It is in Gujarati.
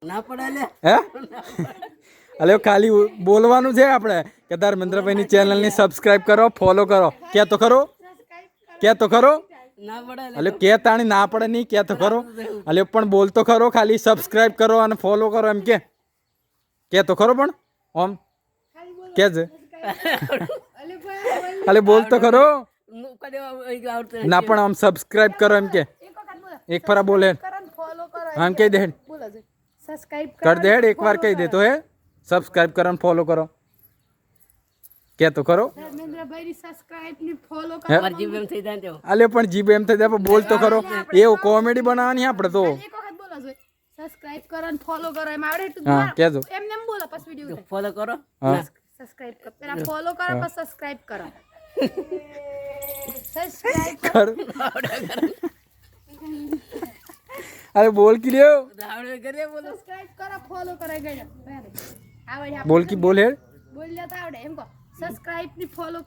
ના પડે લે હે અલે ખાલી બોલવાનું છે આપણે કે ધર્મેન્દ્રભાઈની ચેનલને સબસ્ક્રાઇબ કરો ફોલો કરો કે તો ખરો ના પડે અલે કે તાણી ના પડે નહીં કે તો ખરો અલે પણ બોલતો ખરો ખાલી સબસ્ક્રાઇબ કરો અને ફોલો કરો એમ કે તો ખરો પણ ઓમ કે છે અલે બોલતો ખરો ના પણ આમ સબસ્ક્રાઇબ કરો એમ કે એક ફરા બોલે આમ કહી દે સબસ્ક્રાઇબ કર દે એક વાર કહી દે તો હે સબસ્ક્રાઇબ કરો અને ફોલો કરો કે તો ખરો ધર્મેન્દ્રભાઈની સબસ્ક્રાઇબ ની ફોલો કરો માર જીભ એમ થઈ જાય તો અલે પણ જીભ એમ થઈ જાય પણ બોલતો ખરો એવું કોમેડી બનાવવાની આપણે તો એક વખત બોલો છો સબસ્ક્રાઇબ કરો અને ફોલો કરો એમ આવડે એટલું હા કેજો એમને એમ બોલો પછી વિડિયો ફોલો કરો હા સબસ્ક્રાઇબ કરો પેલા ફોલો કરો પછી સબસ્ક્રાઇબ કરો સબસ્ક્રાઇબ કર અરે બોલ કી લ્યો રાવણ કરે બોલો સબસ્ક્રાઇબ કરો ફોલો કરો ગયો આવડે બોલ કી બોલ હે બોલ્યા તો આવડે એમ કહો સબસ્ક્રાઇબ ની ફોલો